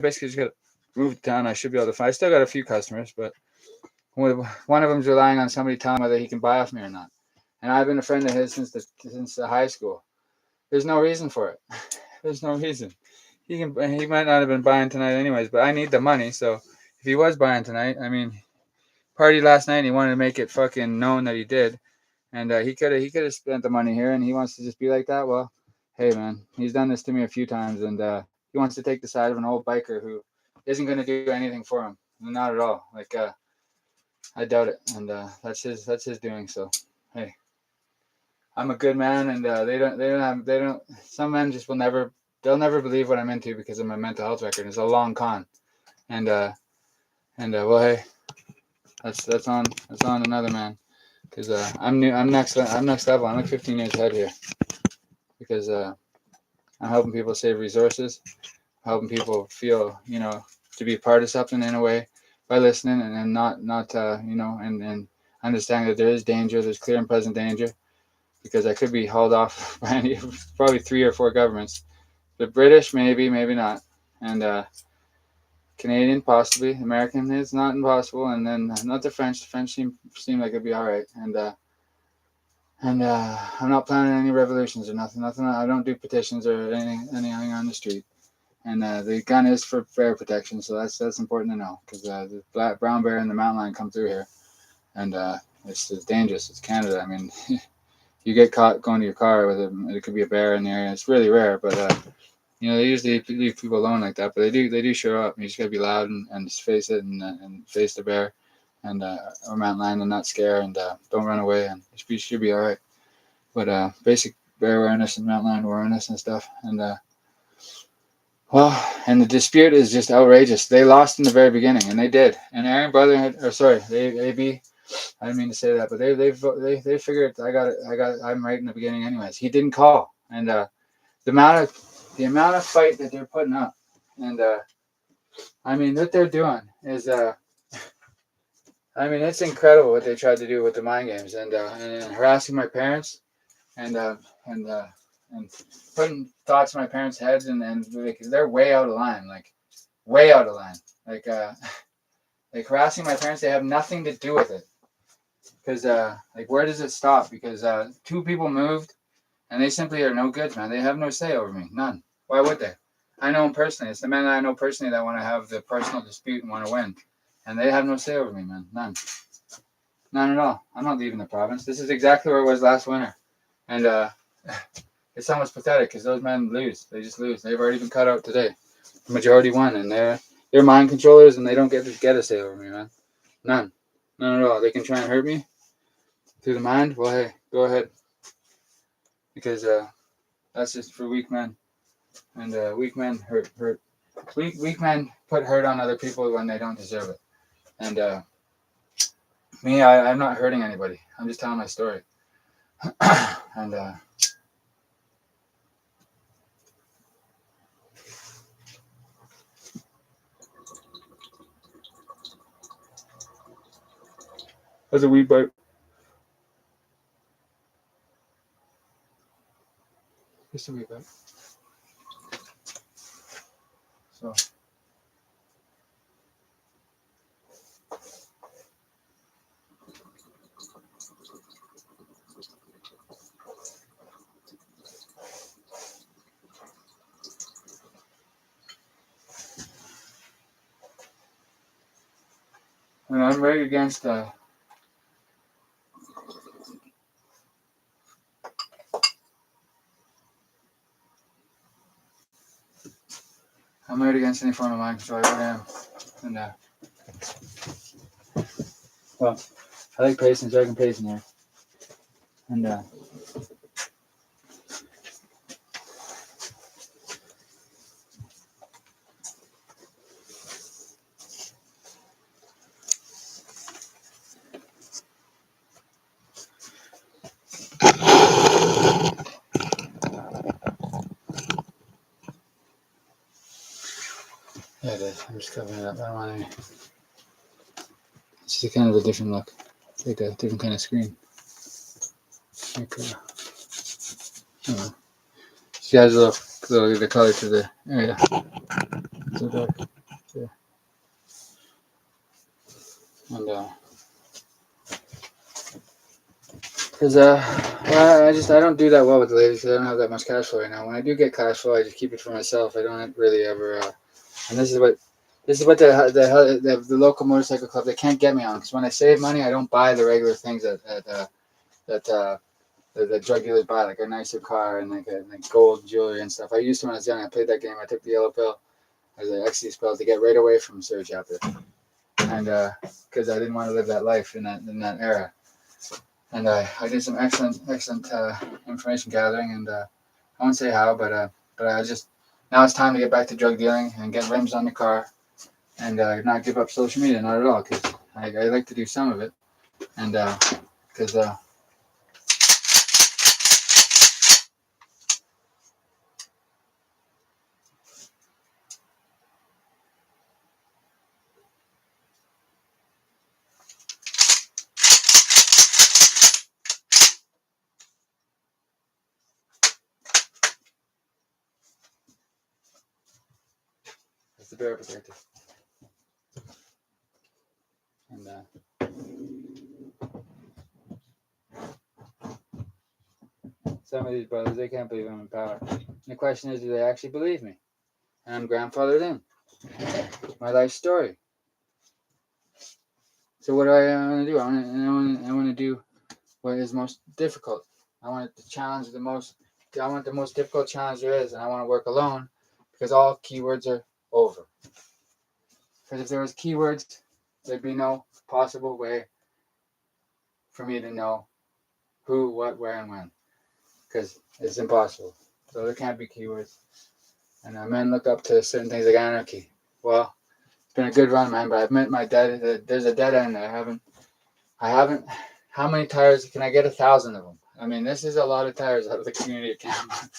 basically just got to move to town. I should be able to find. I still got a few customers, but one of them's relying on somebody telling him whether he can buy off me or not. And I've been a friend of his since the high school. There's no reason for it. There's no reason. He might not have been buying tonight anyways, but I need the money. So if he was buying tonight, I mean, party last night, and he wanted to make it fucking known that he did, and he could have spent the money here, and he wants to just be like that. Well, hey man, he's done this to me a few times, and he wants to take the side of an old biker who isn't going to do anything for him, not at all. Like I doubt it, and that's his doing. So hey, I'm a good man, and they don't. Some men just they'll never believe what I'm into because of my mental health record. It's a long con, and well, hey, that's on another man, because I'm new. I'm next level. I'm like 15 years ahead here, because I'm helping people save resources, helping people feel to be part of something in a way by listening, and not and understanding that there is danger. There's clear and present danger, because I could be hauled off by probably 3 or 4 governments. The British, maybe not, and Canadian, possibly. American is not impossible, and then not the French. The French seem like it'd be all right, and I'm not planning any revolutions or nothing. I don't do petitions or anything on the street, and the gun is for bear protection, so that's important to know, because the brown bear and the mountain lion come through here, and it's dangerous. It's Canada. I mean. You get caught going to your car with it could be a bear in the area. It's really rare, but they usually leave people alone like that. But they do show up. You just gotta be loud and just face it, and face the bear, and or mountain lion, and not scare, and don't run away, and you should be all right. But basic bear awareness and mountain lion awareness and stuff, and and the dispute is just outrageous. They lost in the very beginning, and they did. And Aaron Brotherhood, AB. I didn't mean to say that, but they figured I'm right in the beginning anyways. He didn't call, and the amount of fight that they're putting up, and I mean what they're doing is I mean it's incredible what they tried to do with the mind games, and harassing my parents, and putting thoughts in my parents' heads, and because they're way out of line, like like like harassing my parents. They have nothing to do with it. Because where does it stop? Because 2 people moved, and they simply are no good, man. They have no say over me, none. Why would they? I know them personally. It's the men I know personally that want to have the personal dispute and want to win, and they have no say over me, man. None at all. I'm not leaving the province. This is exactly where it was last winter, and it's almost pathetic because those men lose. They just lose. They've already been cut out today. The majority won, and they're mind controllers, and they don't get a say over me, man. None at all. They can try and hurt me through the mind. Well, hey, go ahead, because that's just for weak men, and weak men hurt. Weak men put hurt on other people when they don't deserve it. And me, I'm not hurting anybody. I'm just telling my story. And that's a weed bite. Just a weed bite. So. And I'm right against I'm right against any form of mind control. I am. And well, I like pacing, so I can pace in here. And yeah, it is. I'm just covering it up. I don't want any. It's just kind of a different look. It's like a different kind of screen. Like, I don't know. She has a little the color to the area. So dark. Yeah. And because well, I don't do that well with the ladies because I don't have that much cash flow right now. When I do get cash flow, I just keep it for myself. I don't really ever. And this is what the local motorcycle club, they can't get me on, because when I save money, I don't buy the regular things that the drug dealers buy, like a nicer car and like gold jewelry and stuff. I used to when I was young. I played that game. I took the yellow pill or the ecstasy pill to get right away from Surge out there, and because I didn't want to live that life in that era. And I did some excellent information gathering, and I won't say how, but I just now it's time to get back to drug dealing and get rims on the car, and not give up social media, not at all, because I like to do some of it, and because it's the bear protector, and some of these brothers, they can't believe I'm in power. And the question is, do they actually believe me? And I'm grandfathered in. My life story. So what do I want to do? I want to do what is most difficult. I want to challenge the most. I want the most difficult challenge there is, and I want to work alone, because all keywords are over. Because if there was keywords, there'd be no possible way for me to know who, what, where, and when. Because it's impossible. So there can't be keywords. And men look up to certain things like anarchy. Well, it's been a good run, man, but I've met my dead. There's a dead end. I haven't. How many tires can I get? 1,000 of them. I mean, this is a lot of tires out of the community of Cameron.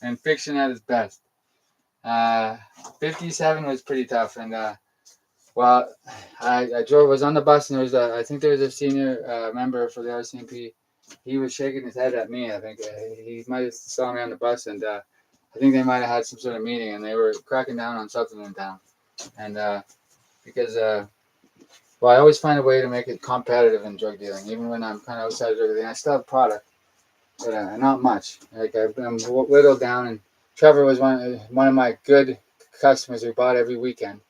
And fiction at its best. 57 was pretty tough, and well, I was on the bus, and there was I think there was a senior member for the RCMP. He was shaking his head at me. I think he might have saw me on the bus, and I think they might have had some sort of meeting, and they were cracking down on something in town, and because well, I always find a way to make it competitive in drug dealing, even when I'm kind of outside of drug dealing. I still have product, but not much. Like I'm whittled down, and Trevor was one of my good customers who bought every weekend,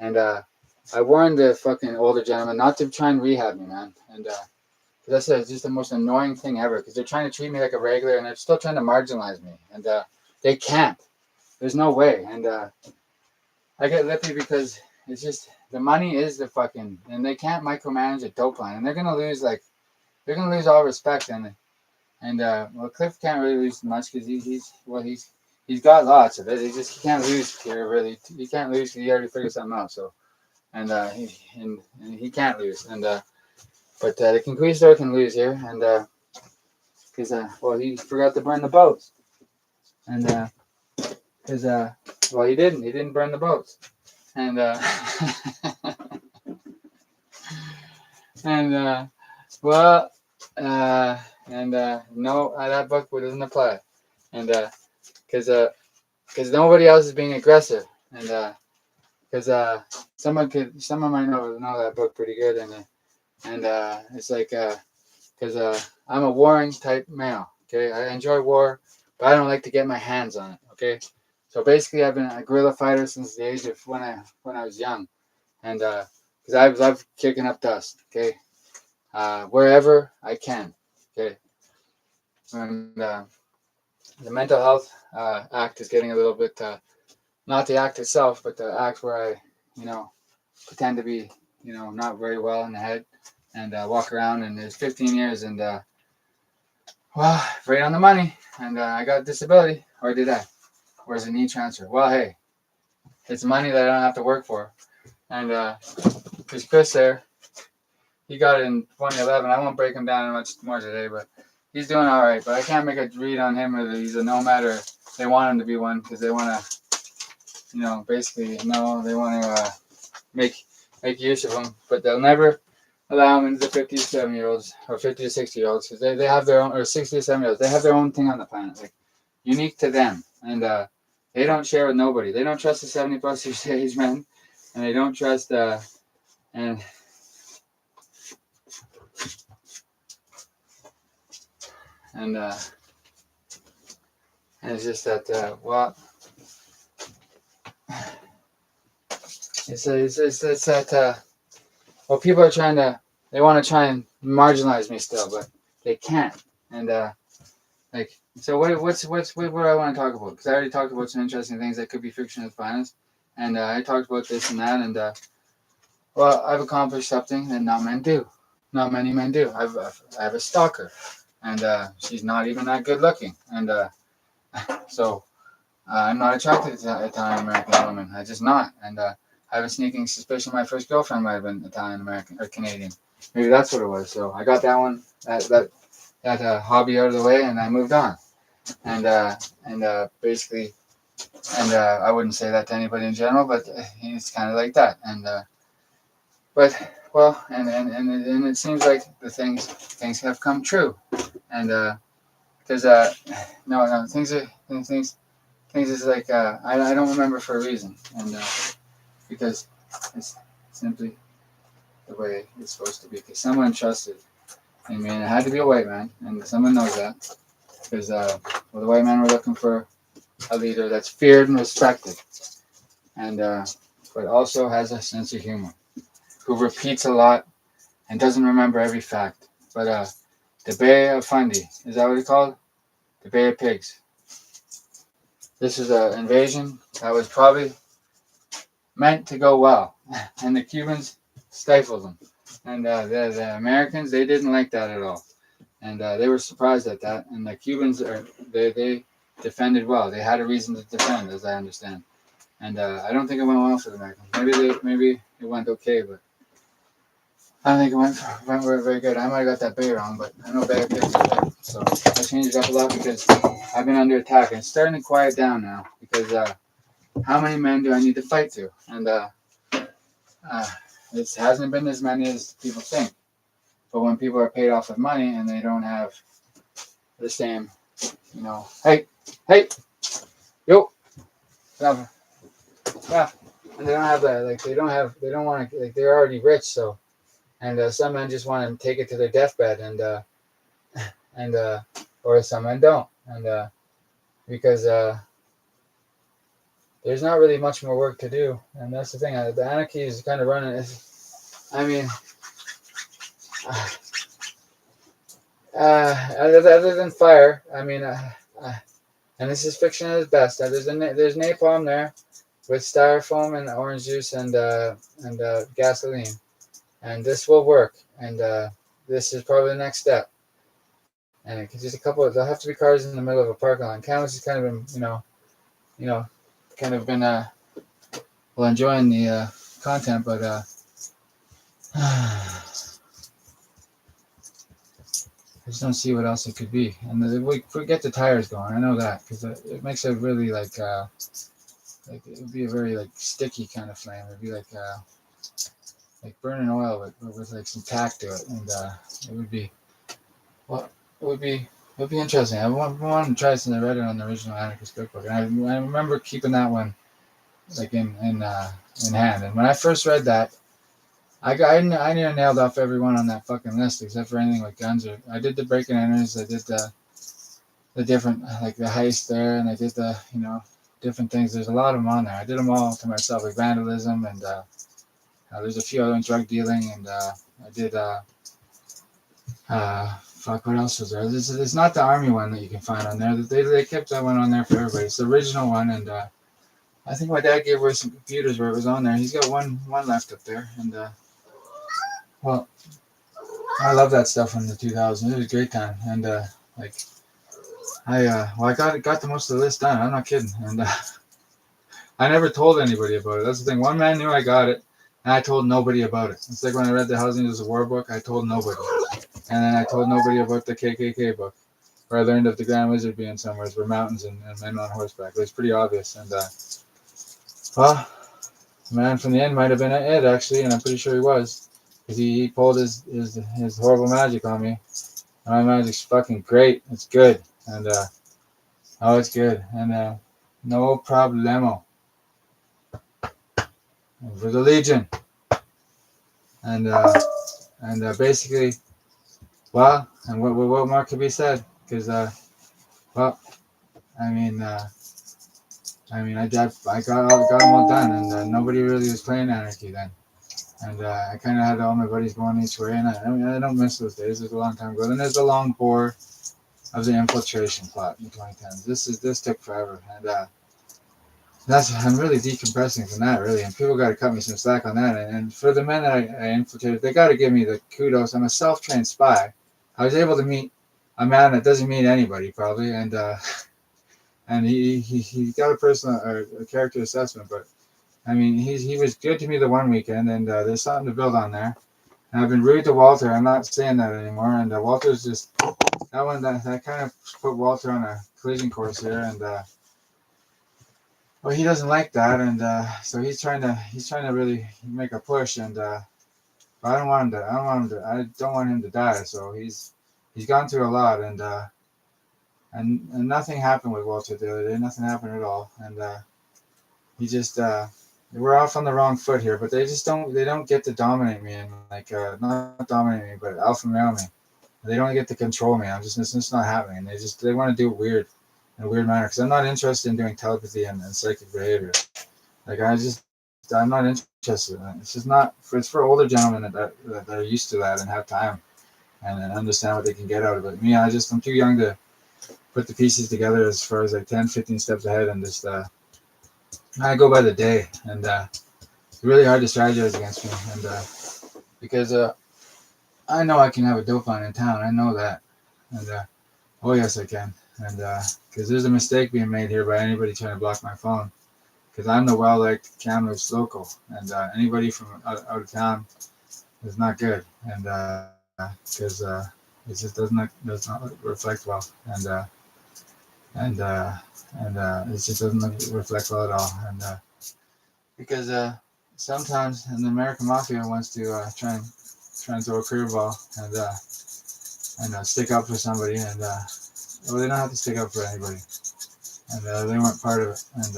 and I warned the fucking older gentleman not to try and rehab me, man, and that's just the most annoying thing ever, because they're trying to treat me like a regular, and they're still trying to marginalize me, and they can't. There's no way, and I get lippy because it's just the money is the fucking, and they can't micromanage a dope line, and they're gonna lose all respect, and well, Cliff can't really lose much because he's got lots of it. He can't lose here really. He can't lose because he already figured something out. So and he can't lose, and but the conquistador can lose here, and because well, he forgot to burn the boats, and because well, he didn't burn the boats, and and well, and no, that book doesn't apply, and because nobody else is being aggressive, and because someone might know that book pretty good, and it's like because I'm a warring type male. Okay, I enjoy war, but I don't like to get my hands on it. Okay, so basically, I've been a guerrilla fighter since the age of when I was young, and because I've loved kicking up dust. Okay, wherever I can. Okay, and the mental health act is getting a little bit not the act itself, but the act where I pretend to be not very well in the head, and walk around, and there's 15 years, and well, right on the money, and I got a disability, or did I? Or is it knee transfer? Well, hey, it's money that I don't have to work for, and because Chris there, he got it in 2011. I won't break him down much more today, but he's doing all right. But I can't make a read on him whether he's a nomad or they want him to be one, because they want to, basically, no, they want to make use of him, but they'll never allow him into the 50 to 7-year-olds or 50 to 60-year-olds, because they have their own, or 60 to 7-year-olds. They have their own thing on the planet, like unique to them, and They don't share with nobody. They don't trust the 70+ year age men, and they don't trust and and uh, and it's just that it's that well, people are trying to, they want to try and marginalize me still, but they can't. And like, so what I want to talk about? Because I already talked about some interesting things that could be fiction at its finest, and I talked about this and that, and well, I've accomplished something that not many men do. I have a stalker, and she's not even that good looking, and so I'm not attracted to Italian American women. I'm just not, and I have a sneaking suspicion my first girlfriend might have been Italian American or Canadian. Maybe that's what it was. So I got that one, that hobby out of the way, and I moved on. And basically, and I wouldn't say that to anybody in general, but it's kind of like that. And but well, and it seems like the things have come true, and because no things is like I don't remember for a reason, and because it's simply the way it's supposed to be. Because someone trusted in me, and it had to be a white man, and someone knows that. Because well, the white men were looking for a leader that's feared and respected, and but also has a sense of humor, who repeats a lot and doesn't remember every fact. But the Bay of Fundy, is that what it's called? The Bay of Pigs. This is an invasion that was probably meant to go well, and the Cubans stifled them, and the Americans, they didn't like that at all, and they were surprised at that. And the Cubans they defended well. They had a reason to defend, as I understand, and I don't think it went well for the Americans. Maybe it went okay, but I don't think it went very good. I might have got that Bay wrong, but I know Bay of Pigs is right. So I changed it up a lot because I've been under attack, and it's starting to quiet down now because how many men do I need to fight to? And it hasn't been as many as people think. But when people are paid off with money and they don't have the same, hey, yo, yeah, and they don't have that, like they don't want to, like they're already rich, so, and some men just want to take it to their deathbed, and or some men don't, and because there's not really much more work to do, and that's the thing. The anarchy is kind of running. I mean, other than fire, I mean, and this is fiction at its best. There's napalm there, with styrofoam and orange juice and gasoline, and this will work. And this is probably the next step. And it just there'll have to be cars in the middle of a parking lot. Canada's has kind of been, kind of been well, enjoying the content, but I just don't see what else it could be. And we get the tires going. I know that because it makes it really like it would be a very like sticky kind of flame. It'd be like burning oil, but with like some tack to it, and it would be it would be interesting. I wanted to try this, and I read it on the original Anarchist Cookbook, and I remember keeping that one like in hand. And when I first read that, I nearly nailed off everyone on that fucking list except for anything with guns. Or I did the break and enters. I did the different like the heist there, and I did the different things. There's a lot of them on there. I did them all to myself, like vandalism, and there's a few other drug dealing, and I did fuck, what else was there? It's not the army one that you can find on there. They kept that one on there for everybody. It's the original one, and I think my dad gave away some computers where it was on there. He's got one left up there, and well, I love that stuff from the 2000s. It was a great time, and like I got the most of the list done. I'm not kidding, and I never told anybody about it. That's the thing. One man knew I got it, and I told nobody about it. It's like when I read the Housing as a War book, I told nobody. And then I told nobody about the KKK book, where I learned of the Grand Wizard being somewhere where mountains and men on horseback. It was pretty obvious. And, well, the man from the end might have been Ed, actually, and I'm pretty sure he was. Because he pulled his horrible magic on me. And my magic's fucking great. It's good. And, oh, it's good. And, No problemo. For the Legion. And basically, well, and what more could be said? Because well, I mean, I got them all done, and nobody really was playing Anarchy then. And I kind of had all my buddies going each way, and I don't miss those days. It was a long time ago. Then there's the long bore of the infiltration plot in the 2010s. This took forever, and I'm really decompressing from that, really. And people got to cut me some slack on that. And for the men that I infiltrated, they got to give me the kudos. I'm a self-trained spy. I was able to meet a man that doesn't meet anybody, probably, and he got a personal or a character assessment, but I mean, he was good to me the one weekend, and there's something to build on there. And I've been rude to Walter. I'm not saying that anymore. And Walter's just that kind of put Walter on a collision course here, and well, he doesn't like that, and so he's trying to really make a push, and but I don't want him to die. So he's gone through a lot, and nothing happened with Walter the other day. Nothing happened at all, and he just we're off on the wrong foot here. But they don't get to dominate me, and like not dominate me, but alpha male me. They don't get to control me. It's just not happening. And they want to do it weird, in a weird manner, because I'm not interested in doing telepathy and psychic behavior. Like I'm not interested in it. It's just not. It's for older gentlemen that are used to that and have time and understand what they can get out of it. Me, I'm too young to put the pieces together as far as like 10, 15 steps ahead, and just I go by the day, and it's really hard to strategize against me, and because I know I can have a dope line in town. I know that, and oh yes, I can, and because there's a mistake being made here by anybody trying to block my phone, because I'm the well-liked Kamloops local, and anybody from out of town is not good, and because it just does not reflect well, and it just doesn't reflect well at all, and because sometimes an American Mafia wants to try and throw a curveball and stick up for somebody, and well, they don't have to stick up for anybody, and they weren't part of it, and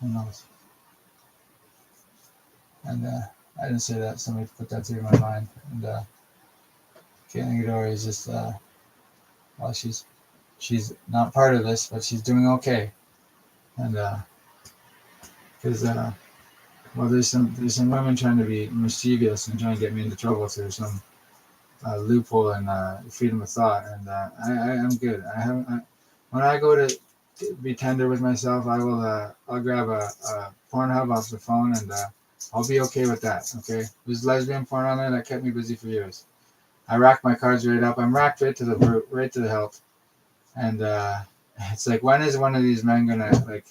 who knows? And I didn't say that. Somebody put that through my mind, and Caitlin Ghidori is just well, she's not part of this, but she's doing okay, and because well, there's some women trying to be mischievous and trying to get me into trouble through some loophole and freedom of thought, and I'm good. When I go to be tender with myself, I'll grab a Pornhub off the phone, and I'll be okay with that. Okay, there's lesbian porn on there that kept me busy for years. I rack my cards right up. I'm racked right to the hilt, and it's like, when is one of these men gonna like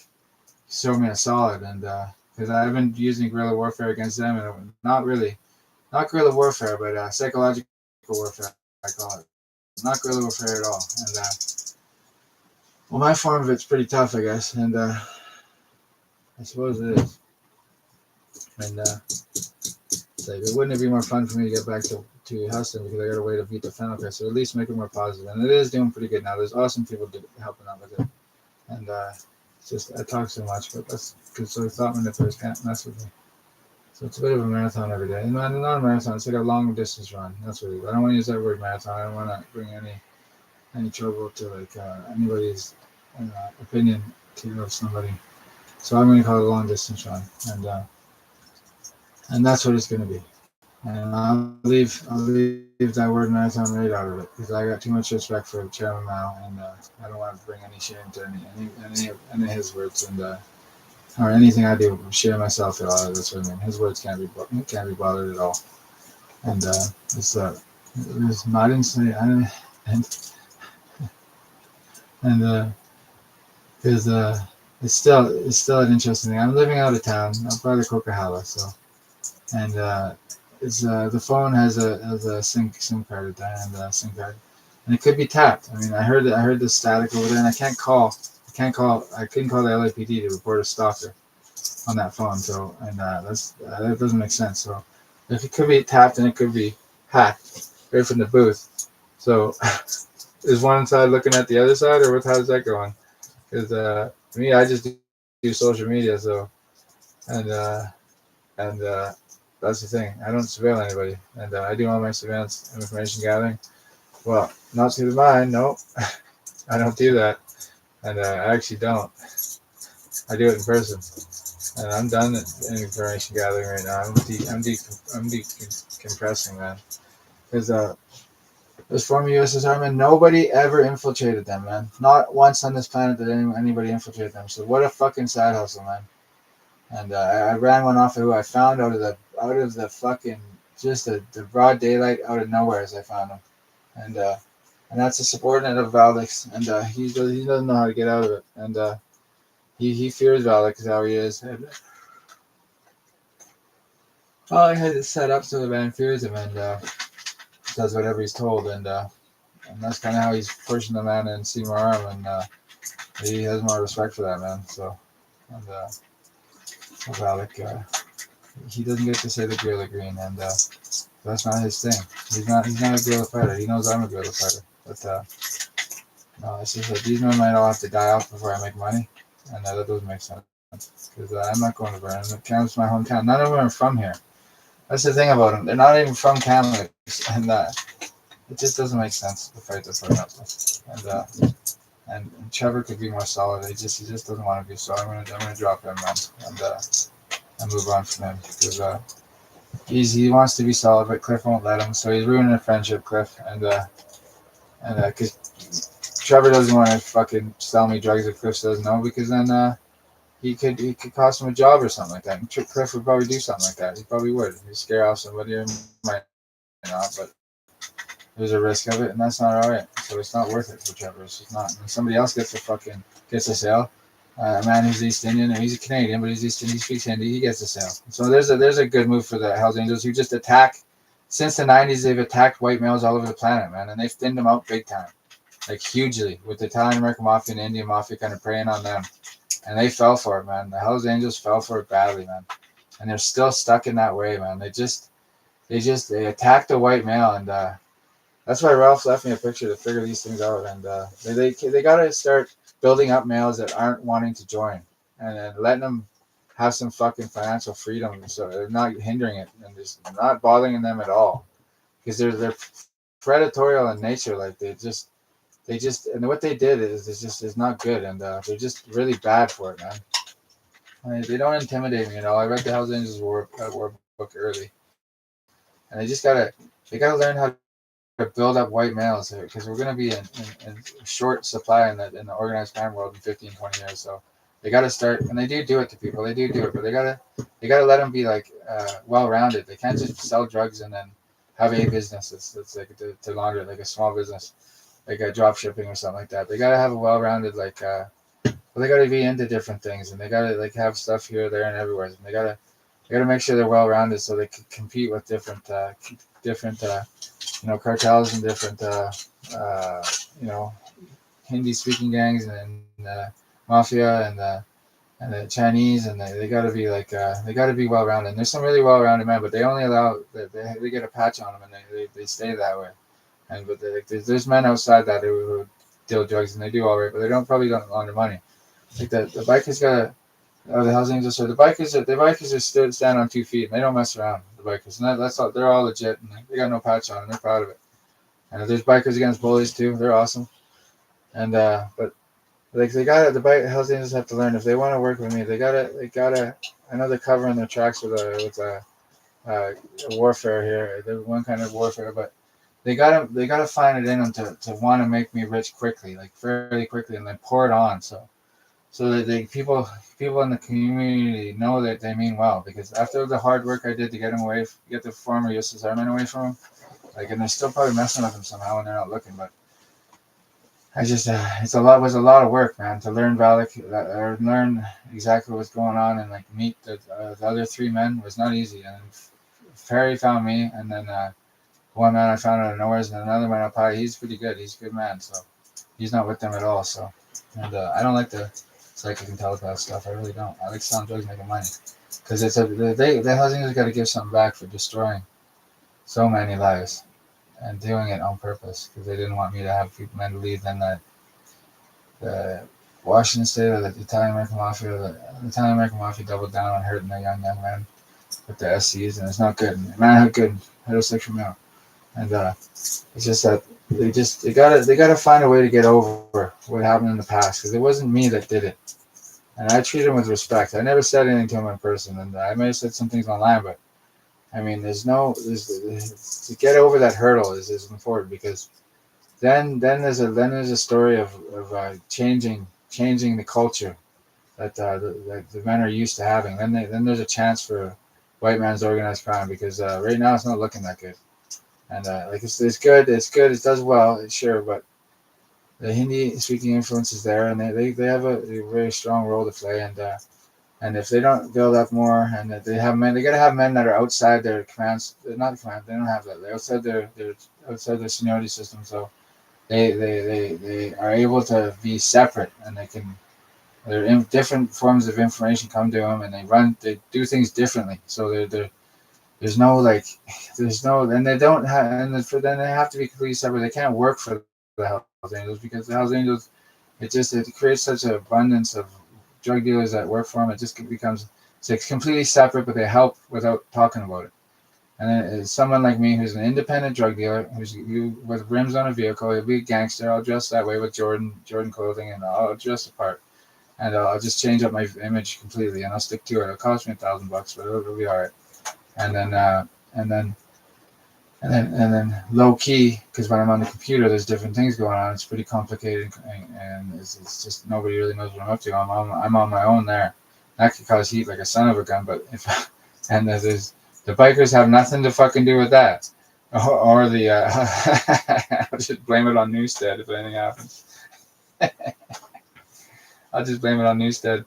show me a solid? And because I've been using guerrilla warfare against them, and not guerrilla warfare, but psychological warfare, I call it. Not guerrilla warfare at all. And well, my form of it's pretty tough, I guess, and I suppose it is. And it's like, wouldn't it be more fun for me to get back to Huston, because I got a way to beat the Fennel Crest, so at least make it more positive. And it is doing pretty good now. There's awesome people helping out with it, and it's just I talk so much, but that's because so thought manipulers can't mess with me. So it's a bit of a marathon every day. And not a marathon, it's like a long distance run. That's what it is. I don't want to use that word marathon. I don't want to bring any trouble to like anybody's opinion of somebody. So I'm going to call it a long distance run, and that's what it's going to be. And I'll leave that word marathon right out of it, because I got too much respect for Chairman Mao, and I don't want to bring any shame to any of his words, and or anything I do share myself at all. That's what I mean. His words can't be bothered at all. And it's I didn't say and because it's still an interesting thing. I'm living out of town. I'm by the Coquihalla, so, and it's the phone has a SIM card and SIM card, and it could be tapped. I mean, I heard the static over there, and I couldn't call the LAPD to report a stalker on that phone. So, and that doesn't make sense. So, if it could be tapped and it could be hacked, right from the booth. So is one side looking at the other side, or how's that going? Because me, I just do social media, so and and that's the thing. I don't surveil anybody, and I do all my surveillance and information gathering. Well, not through the mind. No, I don't do that, and I actually don't. I do it in person, and I'm done in information gathering right now. I'm decompressing, man. Because those former USSR men, nobody ever infiltrated them, man. Not once on this planet did anybody infiltrate them. So what a fucking side hustle, man. And I ran one off of who I found out of the fucking just the broad daylight out of nowhere as I found him, and that's a subordinate of Valdex, and he doesn't know how to get out of it, and he fears Valdex is how he is. And all I had to set up so the man fears him and does whatever he's told, and that's kind of how he's pushing the man in Seymour Arm, and he has more respect for that man. So, and Valak, he doesn't get to say the guerrilla green, and that's not his thing. He's not a guerrilla fighter. He knows I'm a guerrilla fighter, but no, it's just that these men might all have to die off before I make money, and that doesn't make sense because I'm not going to Vernon. Kamloops my hometown. None of them are from here. That's the thing about them. They're not even from Kamloops, and it just doesn't make sense to fight this way up. And Trevor could be more solid. He just doesn't want to be. So I'm gonna drop him, man, and move on from him because he wants to be solid, but Cliff won't let him. So he's ruining a friendship, Cliff, and because Trevor doesn't want to fucking sell me drugs if Cliff says no, because then he could cost him a job or something like that. And Cliff would probably do something like that. He probably would. He'd scare off somebody or might not, but there's a risk of it, and that's not all right. So it's not worth it for Trevor. It's just not. When somebody else gets a sale, a man who's East Indian, he's a Canadian, but he's East Indian, he speaks Hindi, he gets a sale. So there's a good move for the Hells Angels who just attack. Since the 90s, they've attacked white males all over the planet, man, and they've thinned them out big time, like hugely, with the Italian American Mafia and the Indian Mafia kind of preying on them. And they fell for it, man. The Hells Angels fell for it badly, man. And they're still stuck in that way, man. They attacked the white male, and that's why Ralph left me a picture to figure these things out. And they got to start building up males that aren't wanting to join, and then letting them have some fucking financial freedom, so they're not hindering it and just not bothering them at all, because they're predatory in nature. Like they just and what they did is not good, and they're just really bad for it, man. I mean, they don't intimidate me at all. I read the Hells Angels war book early, and they gotta learn how to build up white males here, because we're gonna be in short supply in the organized crime world in 15, 20 years. So they gotta start, and they do it to people. They do it, but they gotta let them be like well rounded. They can't just sell drugs and then have a business. It's like to launder, like a small business, like a drop shipping or something like that. They gotta have a well rounded they gotta be into different things, and they gotta like have stuff here, there, and everywhere. And they gotta make sure they're well rounded so they can compete with different cartels and different Hindi speaking gangs and mafia and the Chinese, and they got to be they got to be well rounded. There's some really well rounded men, but they only allow they get a patch on them, and they stay that way. And but there's men outside that who deal drugs, and they do all right, but they probably don't launder money. Like the bikers got the Hells Angels, or the bikers are stand on 2 feet, and they don't mess around. The bikers, and that's all. They're all legit, and they got no patch on them. They're proud of it. And there's bikers against bullies too. They're awesome. And but like the Hells Angels have to learn, if they want to work with me, they gotta. I know they're covering their tracks with a warfare here. There's one kind of warfare, but they gotta find it in them to want to make me rich quickly, like fairly quickly, and then pour it on. So that people in the community know that they mean well, because after the hard work I did to get the former USSR men away from them, and they're still probably messing with them somehow when they're not looking, but I just was a lot of work, man, to learn Valak, or learn exactly what's going on, and meet the other 3 men was not easy. And Ferry found me, and then one man I found out of nowhere, and another man up high. He's pretty good. He's a good man, so he's not with them at all. So, and I don't like the psychic and telepath stuff. I really don't. I like selling drugs, making money, because the Hells Angels got to give something back for destroying so many lives. and doing it on purpose because they didn't want me to have people men to lead. Then the Washington State or the Italian American Mafia, the Italian American Mafia doubled down on hurting the young men with the SCs, and it's not good. Manhood good, heterosexual male, and it's just that they gotta find a way to get over what happened in the past because it wasn't me that did it, and I treated him with respect. I never said anything to him in person, and I may have said some things online, but I mean, to get over that hurdle is important because then there's a story of changing the culture that the men are used to having. Then there's a chance for white man's organized crime because right now it's not looking that good. And like it's good, it does well, sure, but the Hindi speaking influence is there, and they have a very strong role to play. And if they don't build up more, and that they have men, they gotta have men that are outside their commands. Not the command, they don't have that. They're outside their seniority system, so they are able to be separate, and they're in different forms of information come to them, and they do things differently. So there's no like, and they don't have, and for then they have to be completely separate. They can't work for the Hells Angels because the Hells Angels, it creates such an abundance of drug dealers that work for them. It just becomes it's like completely separate, but they help without talking about it. And then someone like me who's an independent drug dealer, with rims on a vehicle, he'll be a gangster. I'll dress that way with Jordan clothing, and I'll dress the part. And I'll just change up my image completely, and I'll stick to it. It'll cost me $1,000, but it'll be all right. And then and then low key, because when I'm on the computer, there's different things going on. It's pretty complicated, and it's just nobody really knows what I'm up to. I'm on my own there. That could cause heat like a son of a gun, but and there's the bikers have nothing to fucking do with that, or the I'll just blame it on Newstead if anything happens. I'll just blame it on Newstead.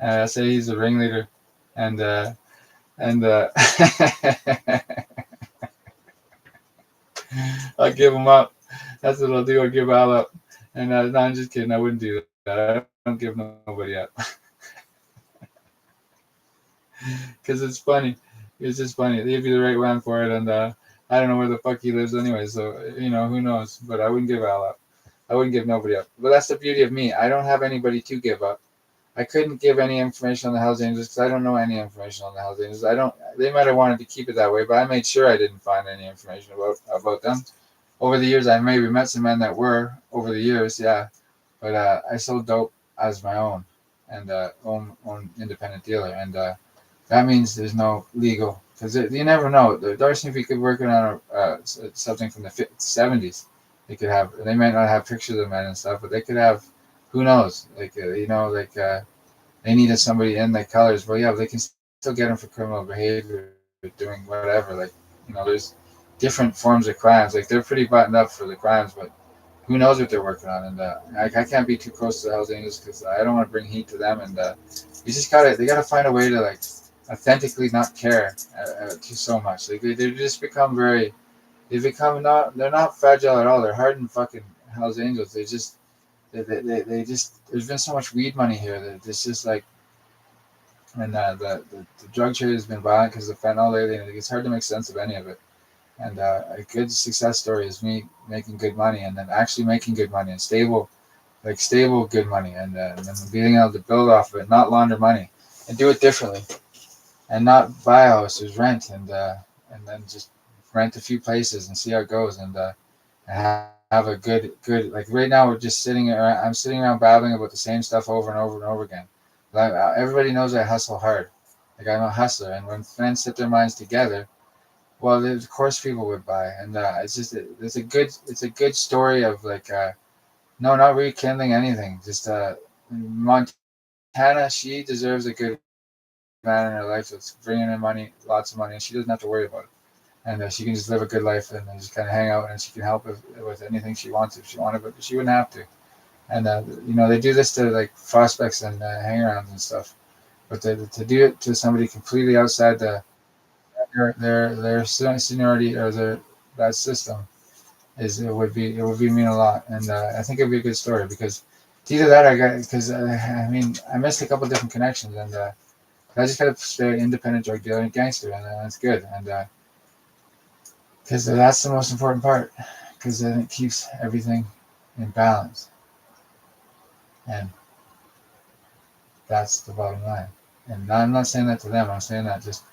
I'll say he's the ringleader, and I'll give him up. That's what I'll do. I'll give Al up. And no, I'm just kidding. I wouldn't do that. I don't give nobody up. Because it's funny. It's just funny. He'd be the right man for it. And I don't know where the fuck he lives anyway. So, who knows. But I wouldn't give Al up. I wouldn't give nobody up. But that's the beauty of me. I don't have anybody to give up. I couldn't give any information on the Hells Angels because I don't know any information on the Hells Angels. They might have wanted to keep it that way, but I made sure I didn't find any information about them. Over the years, I maybe met some men that were over the years, yeah. But I sold dope as my own and own independent dealer, and that means there's no legal because you never know. Darcy, if he could work on something from the 70s, they might not have pictures of men and stuff, but they could have. Who knows? They needed somebody in the colors. Well, yeah, they can still get them for criminal behavior, doing whatever. There's different forms of crimes. Like they're pretty buttoned up for the crimes, but who knows what they're working on? And I can't be too close to the Hells Angels because I don't want to bring heat to them. And they gotta find a way to like authentically not care too so much. Like they just become they're not fragile at all. They're hardened fucking Hells Angels. They just there's been so much weed money here that it's just like, and the drug trade has been violent because of fentanyl lately, and it's hard to make sense of any of it. And a good success story is me making good money, and then actually making good money and stable good money, and then being able to build off of it, not launder money, and do it differently, and not buy a house, there's rent, and then just rent a few places and see how it goes, and have a good like right now we're just I'm sitting around babbling about the same stuff over and over and over again. Everybody knows I hustle hard. Like I'm a hustler, and when friends set their minds together, well, of course people would buy, and it's a good story of like no, not rekindling anything, just Montana, she deserves a good man in her life that's bringing in money, lots of money, and she doesn't have to worry about it. And she can just live a good life and just kind of hang out, and she can help with anything she wants if she wanted, but she wouldn't have to. And they do this to like prospects and hang-arounds and stuff, but to do it to somebody completely outside their seniority or that system it would mean a lot, and I think it would be a good story because it's either that I missed a couple of different connections, and I just got to stay independent drug dealer and gangster, and that's good, and. because that's the most important part, because then it keeps everything in balance, and that's the bottom line. And I'm not saying that to them. I'm saying that just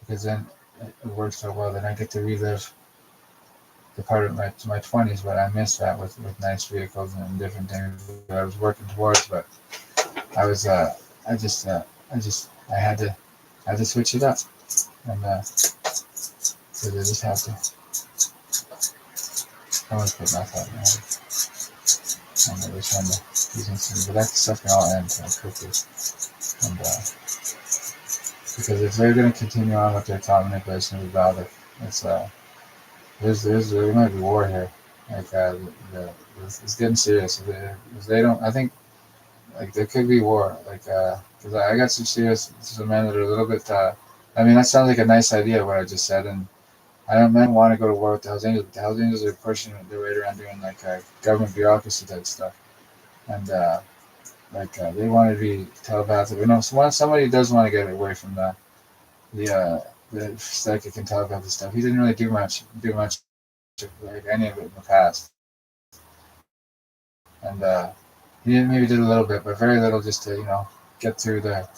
because then it works so well. Then I get to relive the part of my 20s, but I missed that with nice vehicles and different things that I was working towards. But I was I had to switch it up, and so they just have to. I want to put my thought in my head. I'm really trying to using some, but that stuff can all end quickly, and because if they're going to continue on with their thought manipulation about it, it's there might be war here. Like it's getting serious. If they don't, I think like there could be war. Like because I got some men that are a little bit. I mean, that sounds like a nice idea what I just said, and I don't want to go to war with the Hells Angels. But the Hells Angels are pushing their weight around doing like government bureaucracy type stuff, and they want to be telepathic. You know, somebody does want to get away from the psychic and telepathic stuff. He didn't really do much like any of it in the past, and he maybe did a little bit, but very little, just to get through the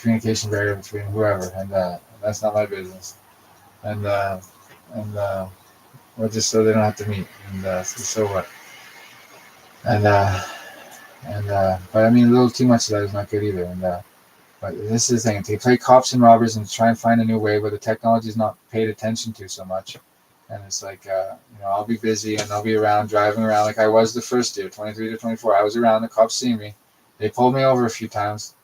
communication barrier between whoever, and that's not my business, and or just so they don't have to meet, and so what, and but I mean a little too much of that is not good either, and but this is the thing, they play cops and robbers and try and find a new way, but the technology is not paid attention to so much. And it's like, I'll be busy and I'll be around, driving around like I was the first year, 23 to 24. I was around, the cops see me. They pulled me over a few times.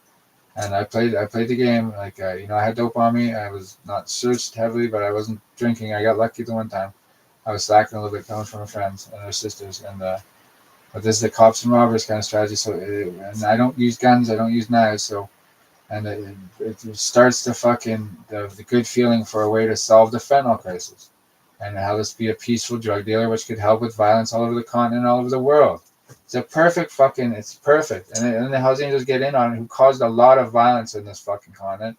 And I played the game. Like, I had dope on me. I was not searched heavily, but I wasn't drinking. I got lucky the one time. I was slacking a little bit coming from my friends and their sisters. And but this is the cops and robbers kind of strategy. So, and I don't use guns. I don't use knives. So, and it starts the good feeling for a way to solve the fentanyl crisis. And how this be a peaceful drug dealer, which could help with violence all over the continent, all over the world. It's it's perfect. And then the Hells Angels get in on it, who caused a lot of violence in this fucking continent,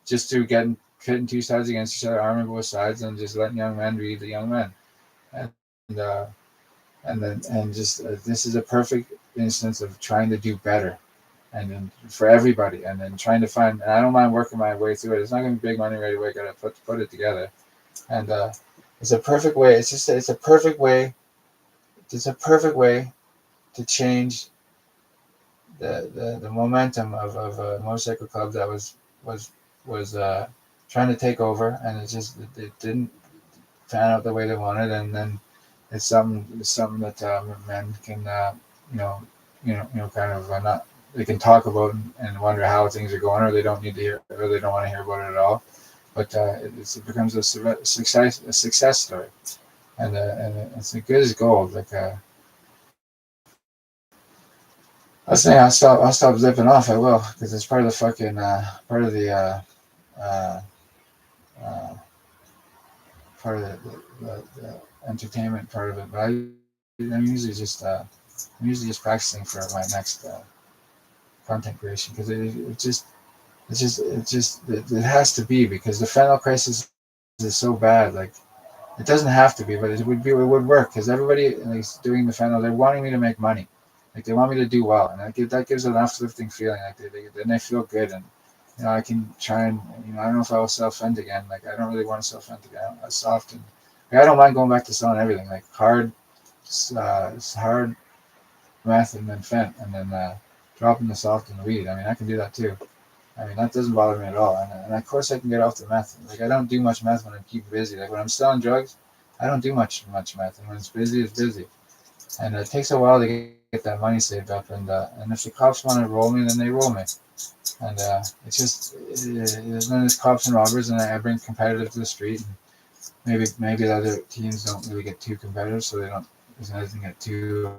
just through pitting two sides against each other, arming both sides, and just letting young men be the young men. This is a perfect instance of trying to do better, and then for everybody, and then trying to find. And I don't mind working my way through it. It's not going to be big money right away. Got to put it together, and it's a perfect way. It's a perfect way. It's a perfect way to change the momentum of a motorcycle club that was trying to take over, and it didn't pan out the way they wanted, and then it's something that men can kind of not, they can talk about and wonder how things are going, or they don't need to hear, or they don't want to hear about it at all. But it becomes a success story, and it's as good as gold. Like I was saying, I'll stop zipping off. I will, because it's part of the fucking part of the entertainment part of it. But I'm usually just practicing for my next content creation, because it has to be, because the fentanyl crisis is so bad. Like, it doesn't have to be, but it would work, because everybody is doing the fentanyl. They're wanting me to make money, like they want me to do well, and that gives an uplifting feeling. Like then they feel good, and I can try and I don't know if I will self-fend again. Like, I don't really want to self-fend again as often. Like, I don't mind going back to selling everything, like hard meth and then fent, and then dropping the soft and the weed. I mean, I can do that too. I mean, that doesn't bother me at all. And of course I can get off the meth. Like, I don't do much meth when I keep busy. Like, when I'm selling drugs, I don't do much meth. And when it's busy, it's busy. And it takes a while to get that money saved up. And if the cops want to roll me, then they roll me. And then there's cops and robbers, and I bring competitive to the street. And maybe the other teams don't really get too competitive, so doesn't get too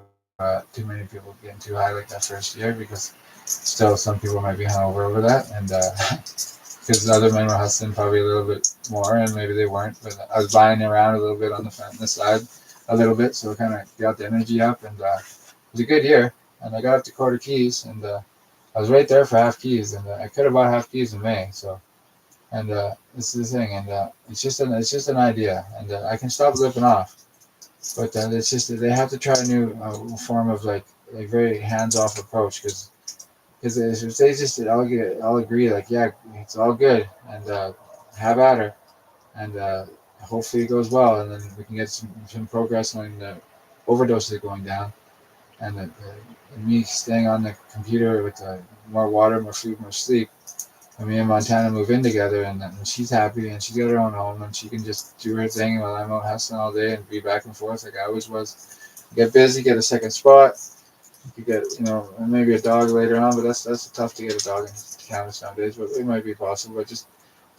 many people getting too high like that first year, because still some people might be hungover over that, and because the other men were hustling probably a little bit more, and maybe they weren't, but I was buying around a little bit on the side a little bit, so it kind of got the energy up, and it was a good year. And I got up to quarter keys, and I was right there for half keys, and I could have bought half keys in May, so And this is the thing, and it's just an idea, and I can stop ripping off, but it's just that they have to try a new form of like a very hands off approach because if they just all agree like yeah it's all good and have at her and hopefully it goes well and then we can get some progress on the overdoses going down and me staying on the computer with more water, more food, more sleep. And me and Montana move in together, and she's happy, and she's got her own home, and she can just do her thing while I'm out hustling all day and be back and forth like I always was. Get busy, get a second spot. You get, maybe a dog later on, but that's tough to get a dog in Canada nowadays. But it might be possible. But just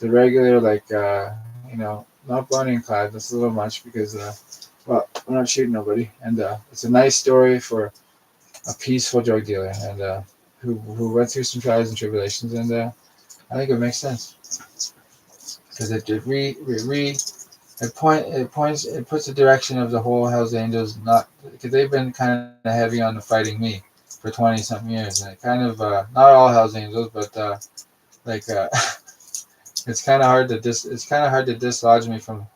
the regular, like, not Bonnie and Clyde. That's a little much because, well, we're not shooting nobody, and it's a nice story for a peaceful drug dealer, and who went through some trials and tribulations, and I think it makes sense because it puts the direction of the whole Hell's Angels not because they've been kind of heavy on the fighting me for 20 something years, and it kind of not all Hell's Angels, but like it's kind of hard to dislodge me from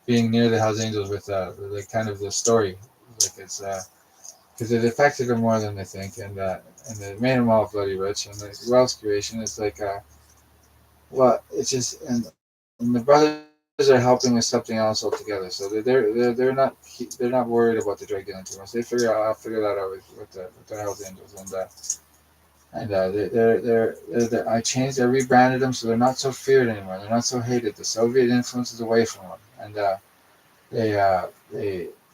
being near the Hell's Angels with like kind of the story, like it's because it affected them more than they think, and it made them all bloody rich, and the wealth creation is like well, it's just and the brothers are helping with something else altogether. So they're not worried about the drug dealing too much. I'll figure that out with the Hells Angels and I changed, I rebranded them so they're not so feared anymore. They're not so hated. The Soviet influence is away from them, and they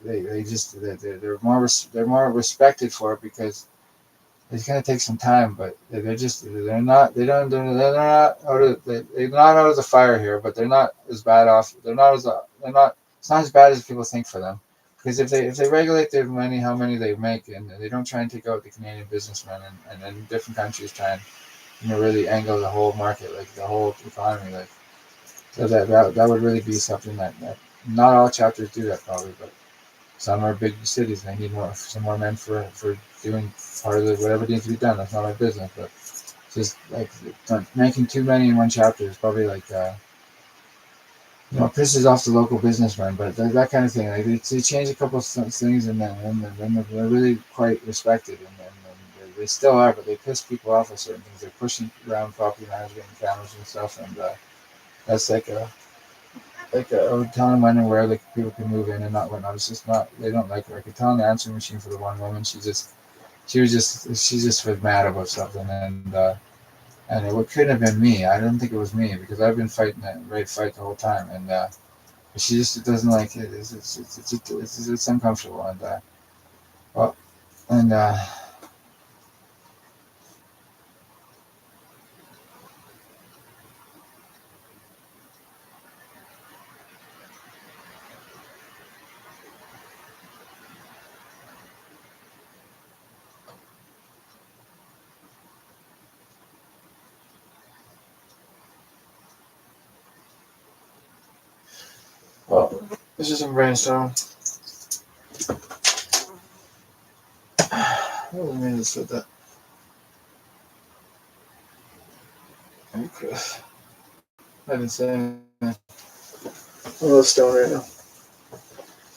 they're more respected for it because it's gonna take some time, but they're not they don't they're not out of they're not out of the fire here, but they're not as bad off. They're not it's not as bad as people think for them. Because if they regulate their money, how many they make, and they don't try and take out the Canadian businessmen, and then different countries try and really angle the whole market, like the whole economy, like so that would really be something that not all chapters do that probably, but some are big cities and they need some more men for doing part of whatever needs to be done. That's not my business, but just like making too many in one chapter is probably like pisses off the local businessmen. But that kind of thing, like they change a couple of things and then they're really quite respected, and they still are, but they piss people off with certain things. They're pushing around property management and cameras and stuff, and that's I would tell them when and where like people can move in and not whatnot. It's just not they don't like her. I could tell on the answering machine for the one woman, she just was mad about something, and it couldn't have been me. I don't think it was me because I've been fighting that right fight the whole time, and she just doesn't like it. It's uncomfortable, and well, and well, this is some brainstorm. What was I mean to say that? Okay. I didn't say anything. I'm a little stoned right now.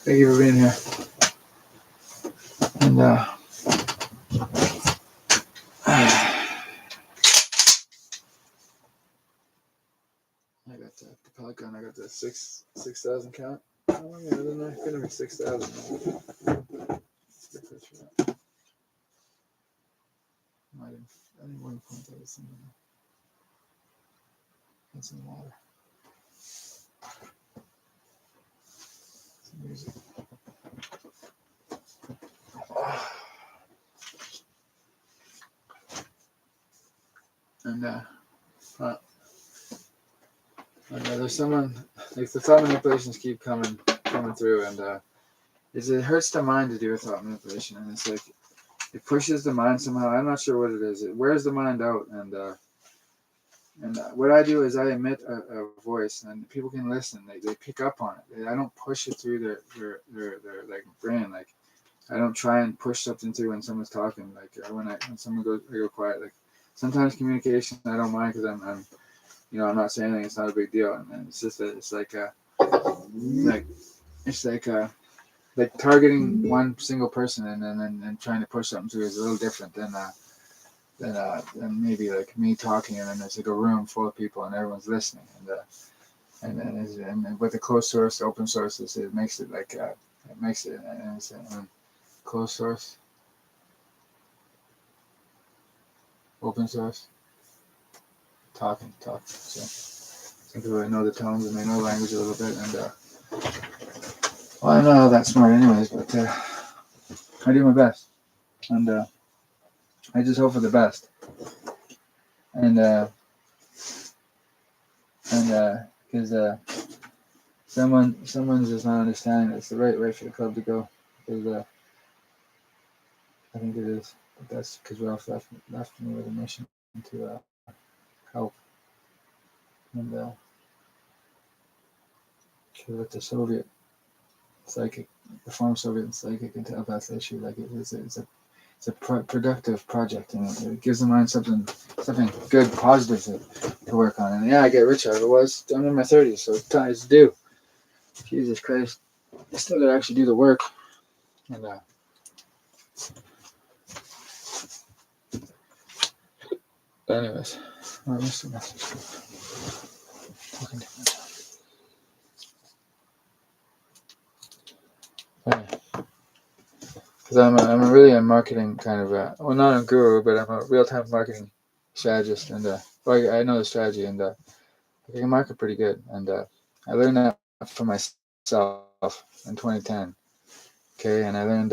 Thank you for being here. And I got the Pelican. I got the 6,000 count. How long is it in there? Gonna be 6,000. I didn't want to point that at something. That's in the water. Some music. And there's someone like the thought manipulations keep coming through, and it hurts the mind to do a thought manipulation, and it's like it pushes the mind somehow. I'm not sure what it is. It wears the mind out, and what I do is I emit a voice, and people can listen. They pick up on it. I don't push it through their like brain. Like I don't try and push something through when someone's talking. Like when someone goes, I go quiet. Like sometimes communication I don't mind because I'm not saying anything. It's not a big deal, and it's just that it's like it's like targeting one single person and trying to push something through is a little different than maybe like me talking and then there's like a room full of people and everyone's listening and with the closed source, open sources, it makes it closed source, open source, talking. So some people know the tones and they know language a little bit, and well, I'm not all that smart anyways, but I do my best, and I just hope for the best, and because someone's just not understanding it's the right way for the club to go, because I think it is, but that's because Ralph left me with a mission to help and with the Soviet psychic, the former Soviet psychic and telepath issue. Like it's a productive project, and it gives the mind something good, positive to work on. And yeah, I get rich out of it. Was I'm in my 30s, so it's due. Jesus Christ, I still gotta actually do the work. And anyways, I missed a message. Talking too much. Because I'm really a marketing kind of well, not a guru, but I'm a real-time marketing strategist, and I know the strategy, and I can market pretty good, and I learned that for myself in 2010. Okay, and I learned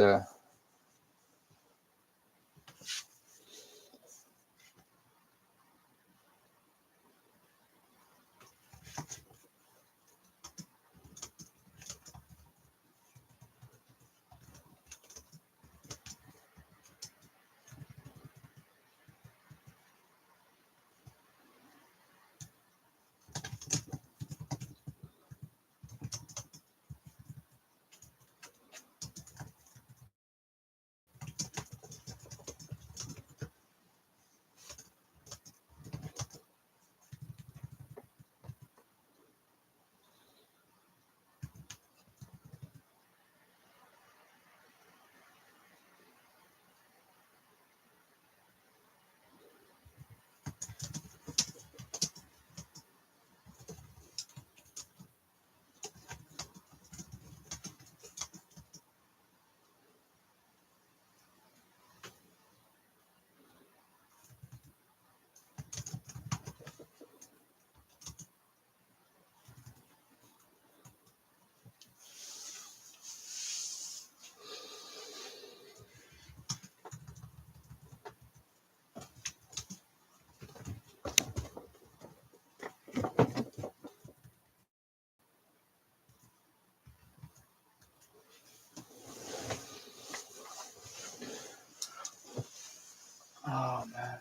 oh man,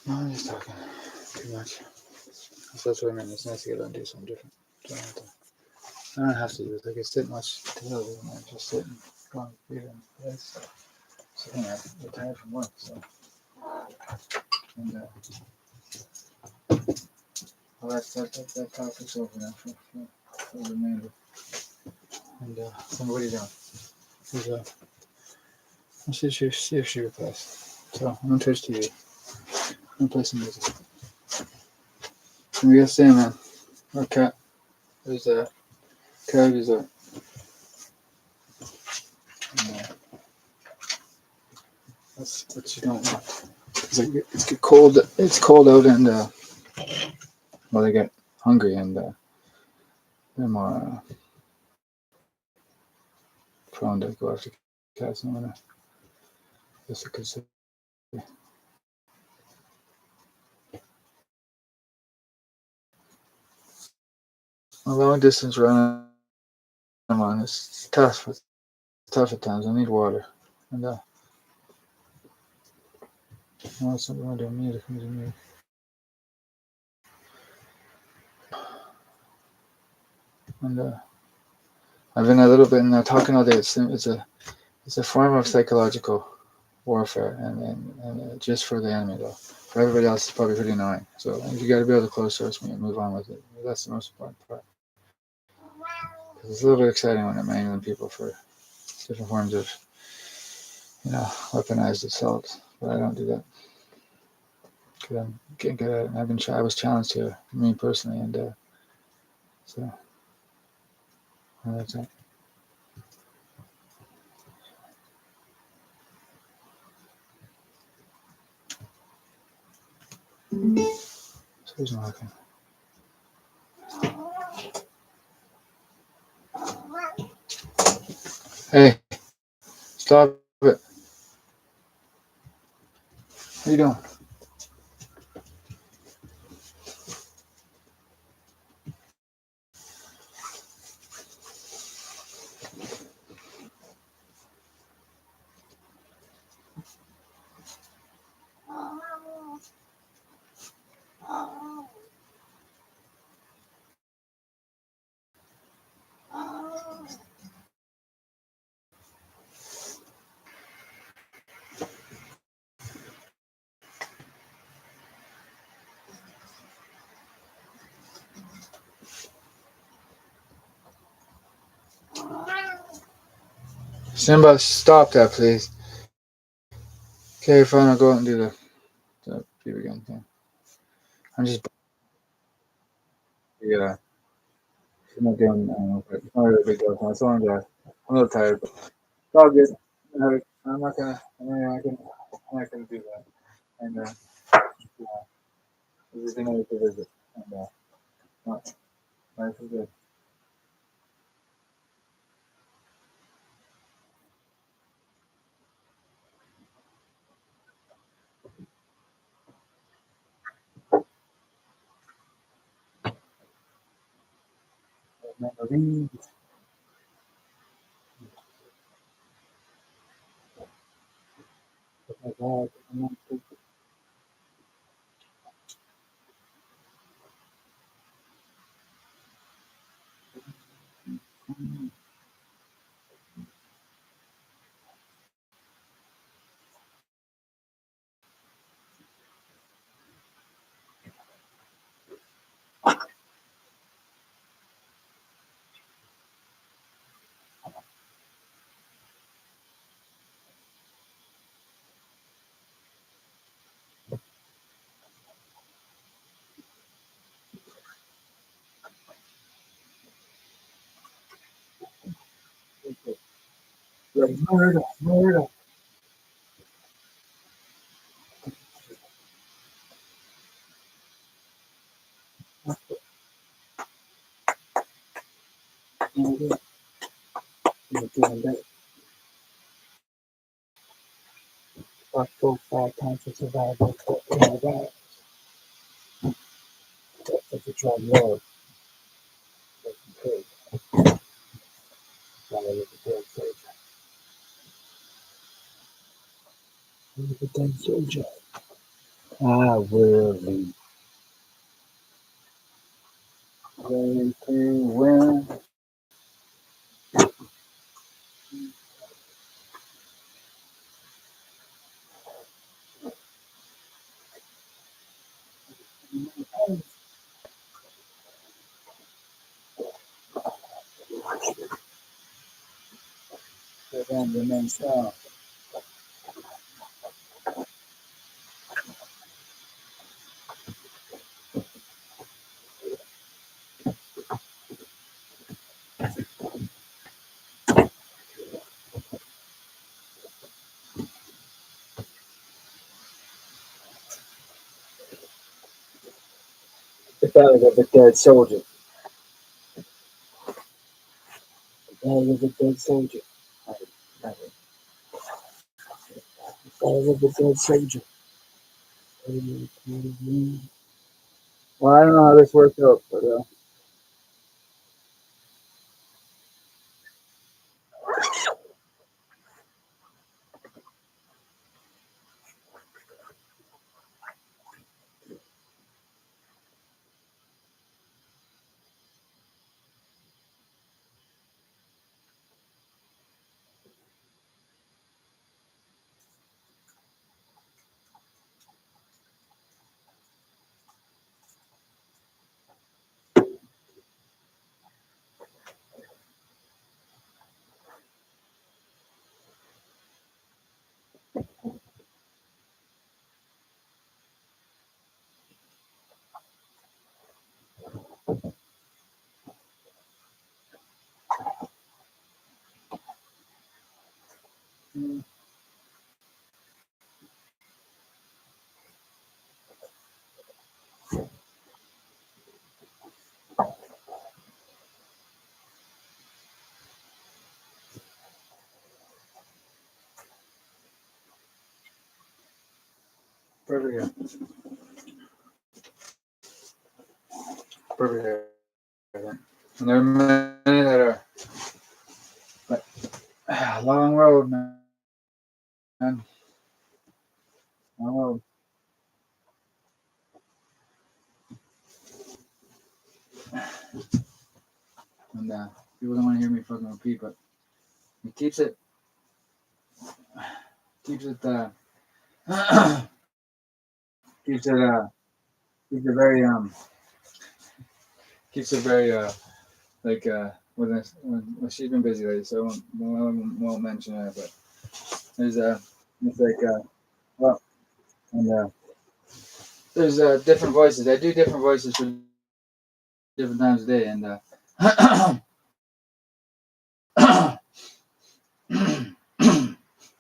no, I'm just talking too much. So that's what I mean. It's nice to get out and do something different. I don't have to do it. I can sit and watch television and just sit and go on computer and stuff. So yeah, I'm retired from work, so and well, that topic's over now for the remainder. And so what are you doing? Let's see if she replies. So I'm on Twitch TV. I'm gonna play some music. What are you gonna say, man? Our cat. There's a cat is a. That's what you don't want. It's get cold. It's cold out, and well, they get hungry, and they're more prone to go after cats. I'm gonna just to consider. A long distance run I'm on. It's tough. It's tough at times. I need water, and something I do music. And I've been a little bit talking all day. It's a form of psychological warfare, and just for the enemy though. For everybody else, it's probably pretty annoying. So you got to be able to close source me and move on with it. That's the most important part. 'Cause it's a little bit exciting when they're mangling people for different forms of, weaponized assault. But I don't do that because I'm getting good at it. And I was challenged here, me personally, and so that's it. So who's knocking? Hey, stop it! What are you doing? Simba, stop that, please. Okay, fine. I'll go out and do the BB gun thing. I'm just yeah. I'm not doing. It's not really a big deal. It's only I'm a little tired, but it's all good. I'm not gonna. I'm not gonna do that. And yeah, this is another to visit. And not, life is good. Memories. Oh my God. I'm not murder, murder. Murder. You're doing that. Fuck 4 5 times for survival. Oh my God. That's a drug lord. That's good. Gotta look at that soldier. Look at that soldier. I will be ready to win. Then remain strong. The belly of a dead soldier. The belly of a dead soldier. The belly of a dead soldier. Well, I don't know how this worked out, but Perfect hair. Perfect hair. And there are many that are, but long road, man. Long road. And people don't want to hear me fucking repeat, but it keeps it, keeps it, keeps it very, keeps it very, like, when she's been busy lately, so I won't mention her, but there's, it's like, well, and, there's, different voices. I do different voices for different times of day, and,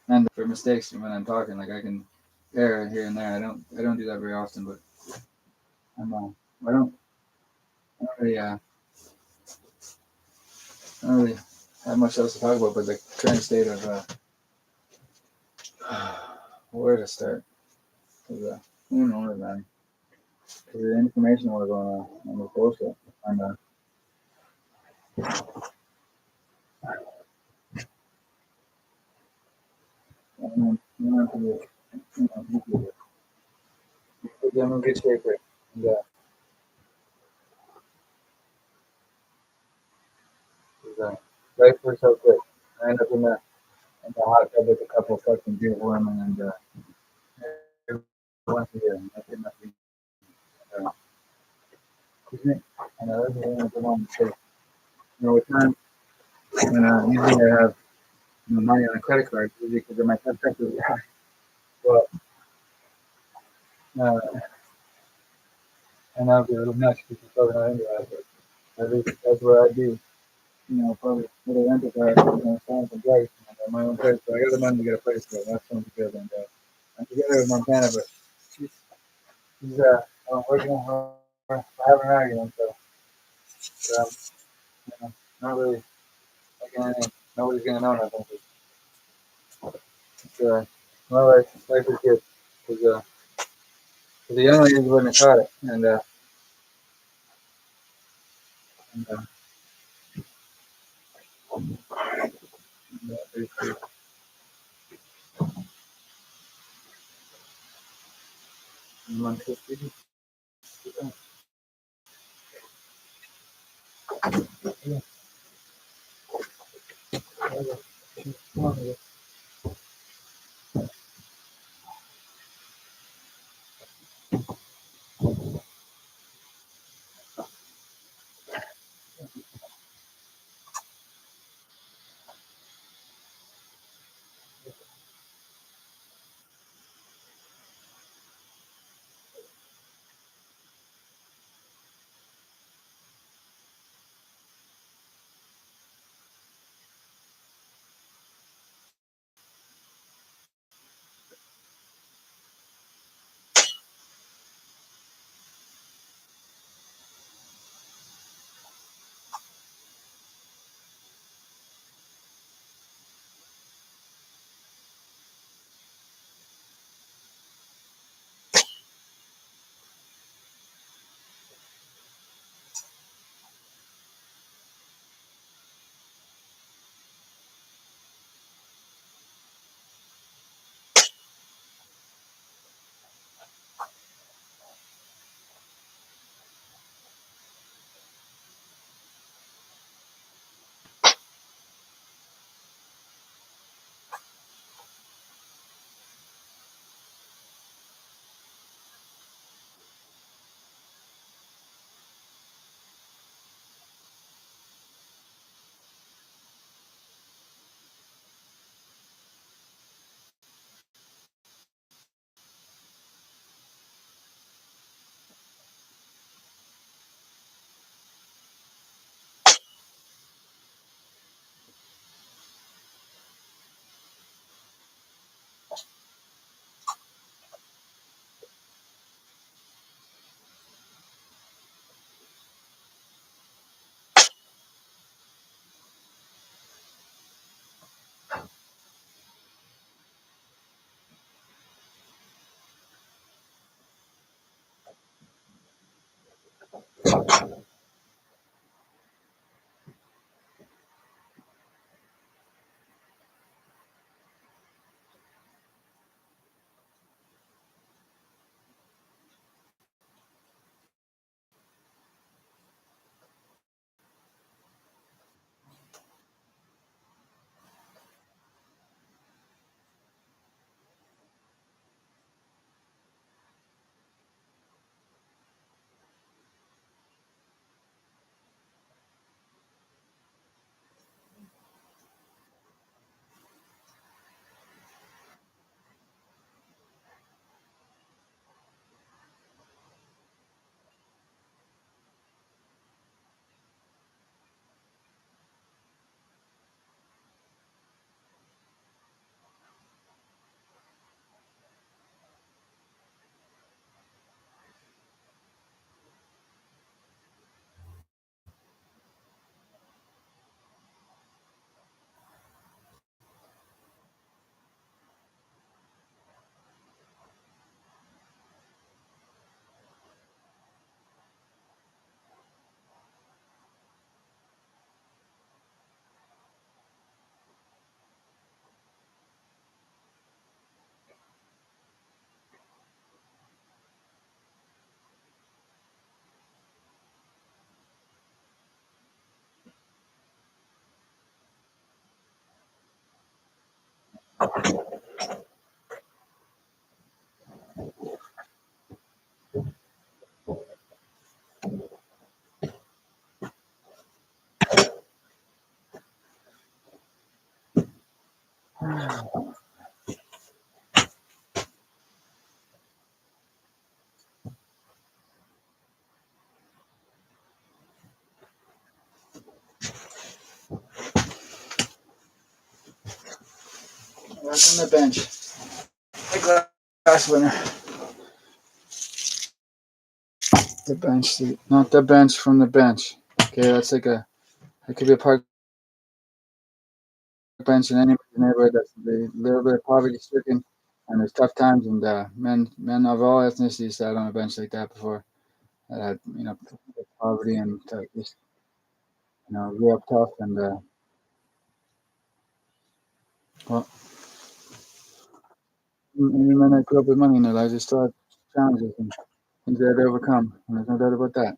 and for mistakes when I'm talking, like I can err here and there. I don't do that very often, but I don't, I don't really, I don't really have much else to talk about. But the current state of where to start? Cause, who knows, man? Because the information war going on this bullshit, and you know, I'm in good shape here. And, life was so good. I end up in the hot tub with a couple of fucking beer women, and once a year, and that's enough. Uh, excuse me. And I live in the moment. So, with time, and usually I have money on a credit card, usually because of my taxes. But uh, and that would be a little nuts because you're probably not into that. But at least that's what I do. Probably with a rental car, selling some drugs, and I got my own place. So I got the money to get a place, but that sounds good. And I'm together with Montana, but she's working hard. I haven't an argument, so not really making anything. Nobody's gonna know nothing. It's, my life is good. Because the young ladies wouldn't have caught it, and basically, yeah. That's on the bench. The glass winner. The bench seat, not the bench from the bench. Okay, that's like a. It could be a park bench in any neighborhood that's a little bit poverty stricken, and there's tough times. And men of all ethnicities sat on a bench like that before. That had poverty and just real tough and well, any men that grew up with money in their lives, they still had challenges and things they had to overcome. And there's no doubt about that.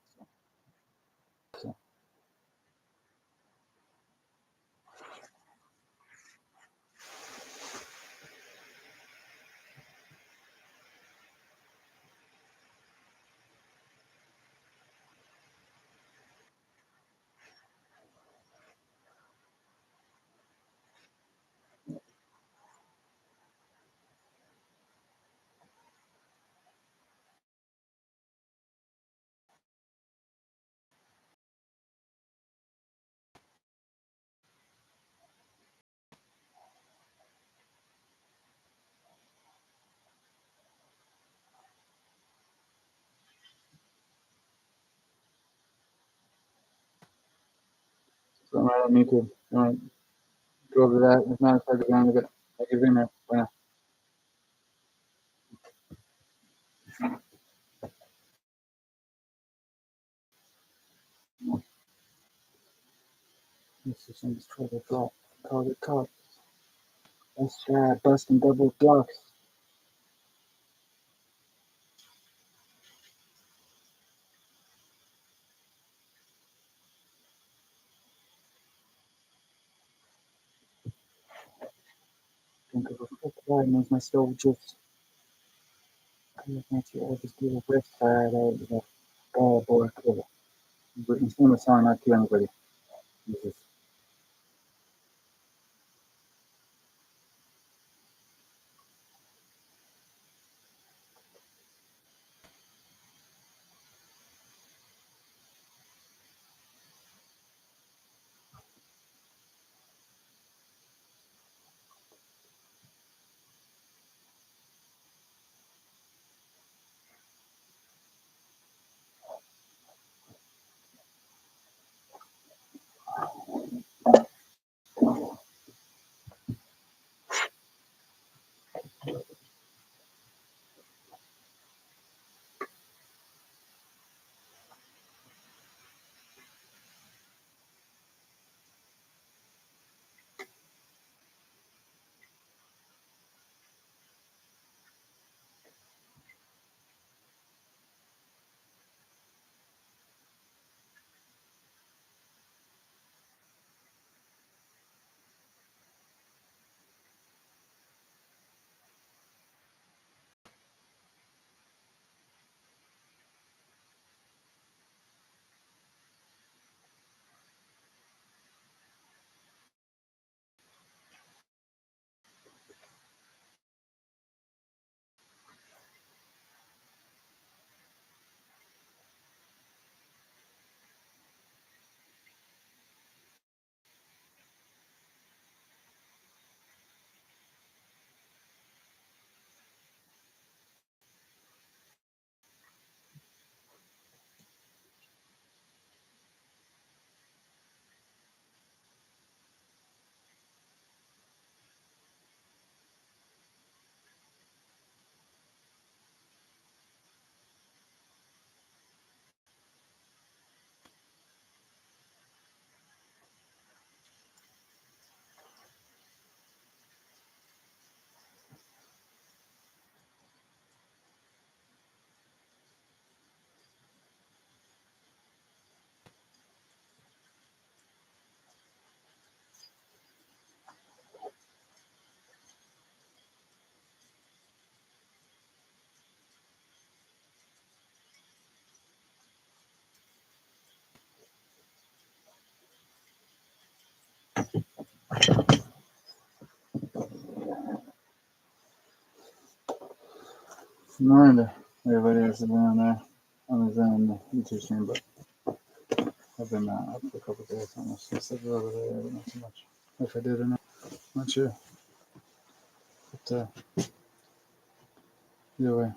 So, I'm right on me too. You want to go over that? If not, I'll go down a bit. I'll give you in there. Bye now. This is some trouble block. Call the cops. Let's try busting double blocks. Think of a quick ride knows my soldiers. Come at you, I just do a wrist side out of the ball boy killer. But he's doing a song, not to anybody. Jesus. No wonder everybody else has been on there on his own YouTube stream, but I've been up for a couple of days almost. I said a little bit earlier, but not too much. If I did or not, not sure. But either way.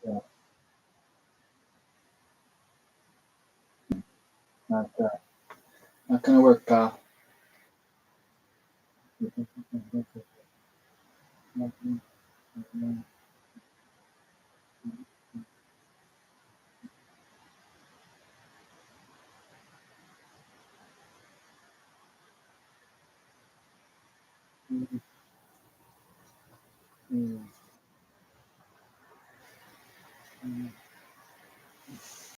Yeah, not gonna work, pal.